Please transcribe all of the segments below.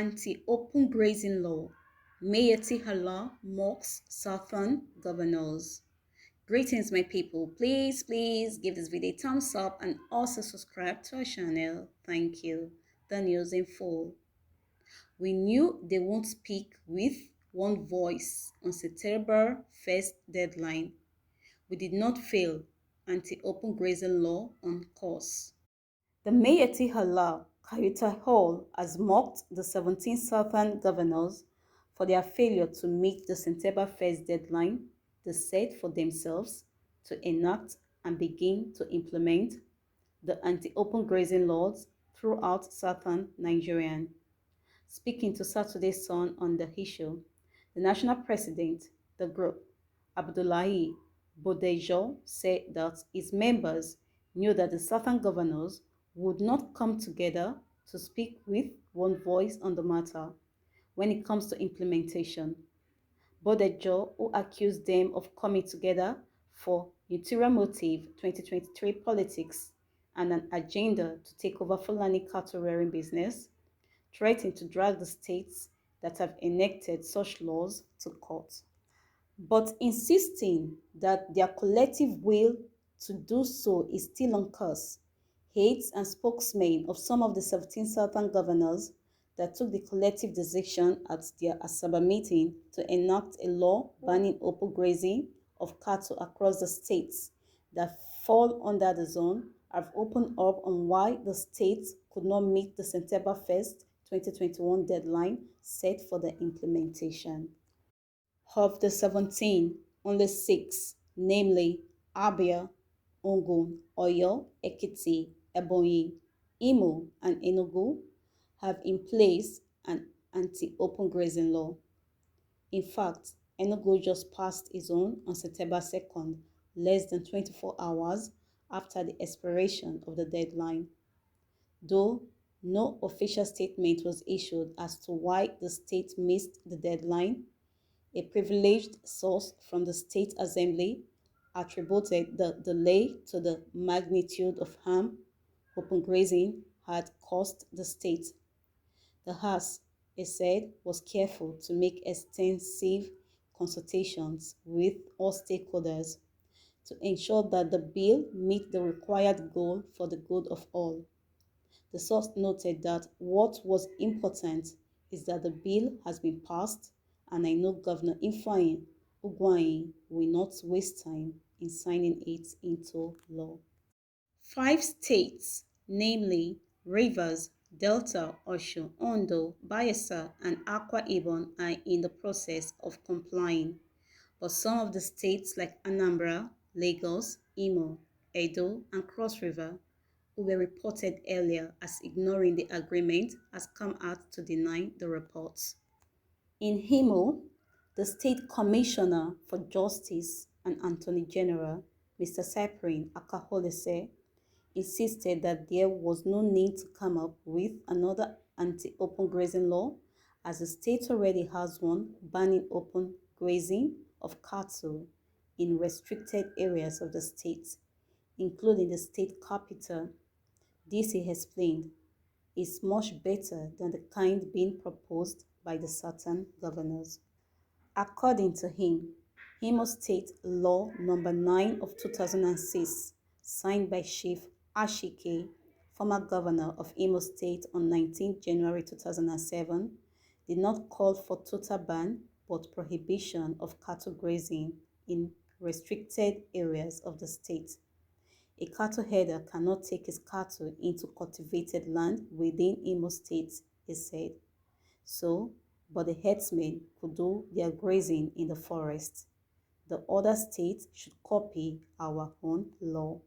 Anti-open grazing law. Miyetti Allah mocks southern governors. Greetings, my people. Please give this video a thumbs up and also subscribe to our channel. Thank you. The news in full. We knew they won't speak with one voice on September 1st deadline. We did not fail. Anti-open grazing law on course. The Miyetti Allah Kayuta Hall has mocked the 17 southern governors for their failure to meet the September 1st deadline they set for themselves to enact and begin to implement the anti-open grazing laws throughout southern Nigeria. Speaking to Saturday Sun on the issue, the national president, the group, Abdullahi Bodejo, said that its members knew that the southern governors would not come together to speak with one voice on the matter when it comes to implementation. Bodejo, who accused them of coming together for ulterior motive 2023 politics and an agenda to take over Fulani cattle rearing business, threatened to drag the states that have enacted such laws to court, but insisting that their collective will to do so is still on course. Aides and spokesmen of some of the 17 southern governors that took the collective decision at their Asaba meeting to enact a law banning open grazing of cattle across the states that fall under the zone have opened up on why the states could not meet the September 1st, 2021 deadline set for the implementation. Of the 17, only 6, namely Abia, Ogun, Oyo, Ekiti, Ebonyi, Imo, and Enugu, have in place an anti-open grazing law. In fact, Enugu just passed its own on September 2nd, less than 24 hours after the expiration of the deadline. Though no official statement was issued as to why the state missed the deadline, a privileged source from the State Assembly attributed the delay to the magnitude of harm open grazing had caused the state. The House, it said, was careful to make extensive consultations with all stakeholders to ensure that the bill meet the required goal for the good of all. The source noted that what was important is that the bill has been passed, and I know Governor Ifeanyi Ugwuanyi will not waste time in signing it into law. 5 states, namely Rivers, Delta, Osun, Ondo, Bayelsa, and Akwa Ibom, are in the process of complying, but some of the states like Anambra, Lagos, Imo, Edo, and Cross River, who were reported earlier as ignoring the agreement, has come out to deny the reports. In Imo, the State Commissioner for Justice and Attorney General, Mr. Cyprian Akaholese, insisted that there was no need to come up with another anti-open grazing law, as the state already has one banning open grazing of cattle in restricted areas of the state, including the state capital. This, he explained, is much better than the kind being proposed by the southern governors. According to him, Imo State Law Number 9 of 2006, signed by Chief Ashike, former governor of Imo State on 19 January 2007, did not call for total ban but prohibition of cattle grazing in restricted areas of the state. A cattle herder cannot take his cattle into cultivated land within Imo State, he said. But the herdsmen could do their grazing in the forest. The other states should copy our own law.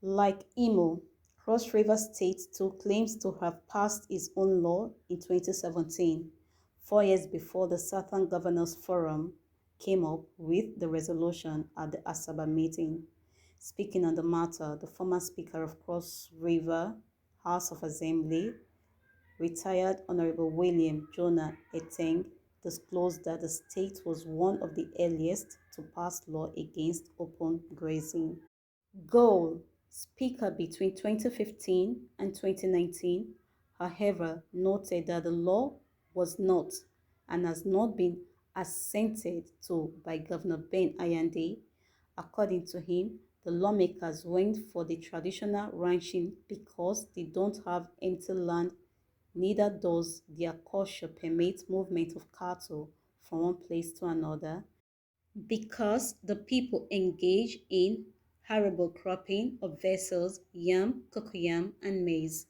Like Imo, Cross River State too claims to have passed its own law in 2017, 4 years before the Southern Governors Forum came up with the resolution at the Asaba meeting. Speaking on the matter, the former Speaker of Cross River House of Assembly, retired Honorable William Jonah Eteng, disclosed that the state was one of the earliest to pass law against open grazing. Goal: Speaker between 2015 and 2019, however, noted that the law was not and has not been assented to by Governor Ben Ayande. According to him, the lawmakers went for the traditional ranching because they don't have empty land, neither does their culture permit movement of cattle from one place to another, because the people engage in arable cropping of vessels, yam, cocoyam, and maize.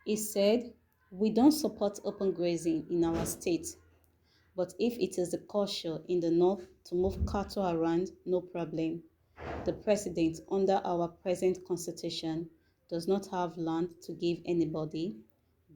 He said, "We don't support open grazing in our state, but if it is the culture in the north to move cattle around, no problem. The president, under our present constitution, does not have land to give anybody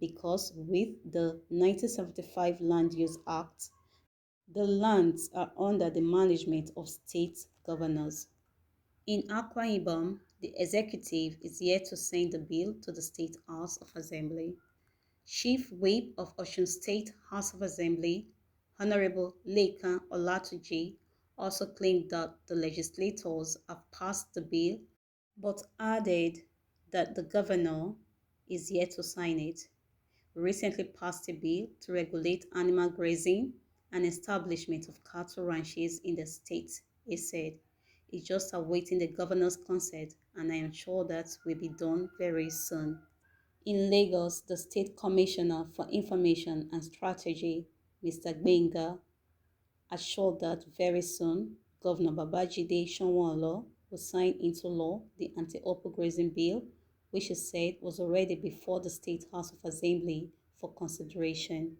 because with the 1975 Land Use Act, the lands are under the management of state governors." In Akwa Ibom, the executive is yet to send the bill to the State House of Assembly. Chief Whip of Osun State House of Assembly, Honorable Lekan Olatunji, also claimed that the legislators have passed the bill, but added that the governor is yet to sign it. We recently passed a bill to regulate animal grazing and establishment of cattle ranches in the state, he said. It's just awaiting the governor's consent, and I am sure that will be done very soon. In Lagos, the State Commissioner for Information and Strategy, Mr. Gbenga, assured that very soon Governor Babajide Sanwo-Olu will sign into law the anti-open grazing bill, which he said was already before the State House of Assembly for consideration,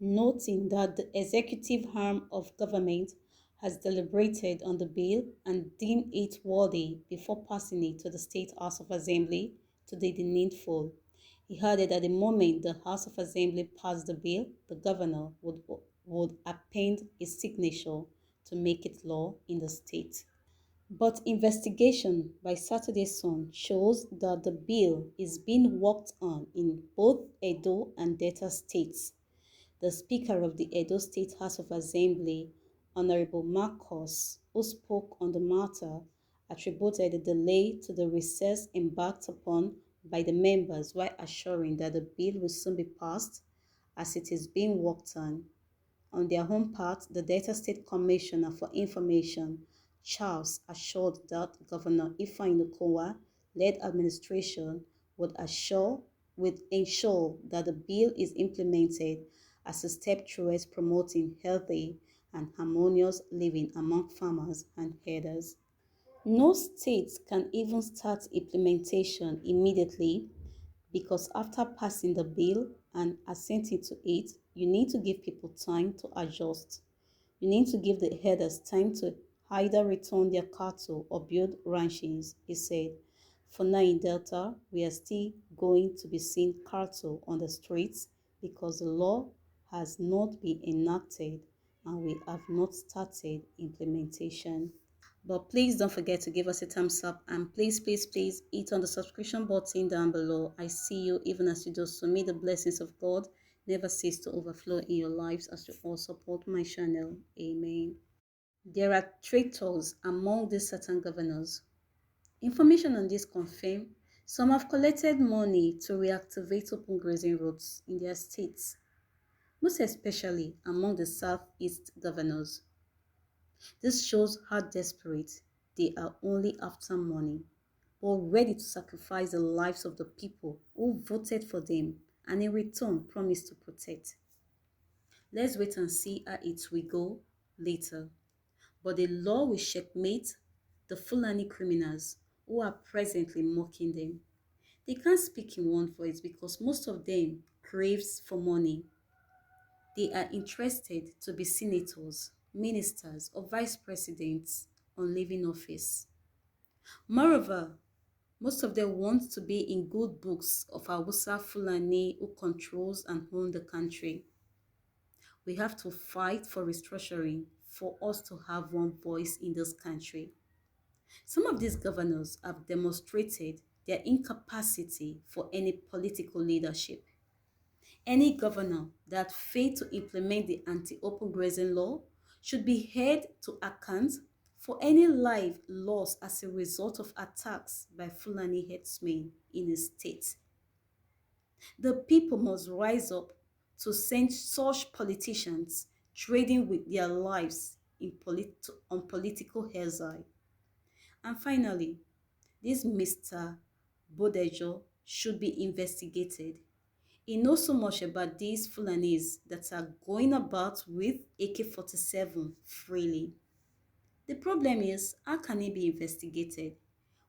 noting that the executive arm of government has deliberated on the bill and deemed it worthy before passing it to the State House of Assembly to do the needful. He added that the moment the House of Assembly passed the bill, the governor would append his signature to make it law in the state. But investigation by Saturday Sun shows that the bill is being worked on in both Edo and Delta states. The Speaker of the Edo State House of Assembly, Honorable Marcos, who spoke on the matter, attributed the delay to the recess embarked upon by the members while assuring that the bill will soon be passed as it is being worked on. On their own part, the Delta State Commissioner for Information, Charles, assured that Governor Ifeanyi Okowa-led administration would ensure that the bill is implemented as a step towards promoting healthy and harmonious living among farmers and herders. No state can even start implementation immediately because after passing the bill and assenting to it, you need to give people time to adjust. You need to give the herders time to either return their cattle or build ranches, he said. For now in Delta, we are still going to be seeing cattle on the streets because the law has not been enacted and we have not started implementation. But please don't forget to give us a thumbs up and please hit on the subscription button down below. I see you even as you do so. May the blessings of God never cease to overflow in your lives as you all support my channel. Amen. There are traitors among these certain governors. Information on this confirm some have collected money to reactivate open grazing roads in their states, most especially among the Southeast governors. This shows how desperate they are only after money, but ready to sacrifice the lives of the people who voted for them and in return promised to protect. Let's wait and see how it will go later. But the law will checkmate the Fulani criminals who are presently mocking them. They can't speak in one voice because most of them craves for money. They are interested to be senators, ministers, or vice presidents on leaving office. Moreover, most of them want to be in good books of Hausa Fulani who controls and owns the country. We have to fight for restructuring for us to have one voice in this country. Some of these governors have demonstrated their incapacity for any political leadership. Any governor that failed to implement the anti-open grazing law should be held to account for any life lost as a result of attacks by Fulani herdsmen in his state. The people must rise up to send such politicians trading with their lives on political exile. And finally, this Mr. Bodejo should be investigated. He knows so much about these Fulanis that are going about with AK-47 freely. The problem is, how can he be investigated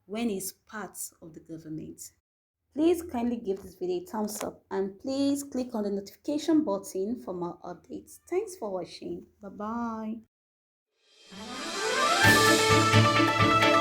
when he's part of the government? Please kindly give this video a thumbs up and please click on the notification button for more updates. Thanks for watching. Bye bye.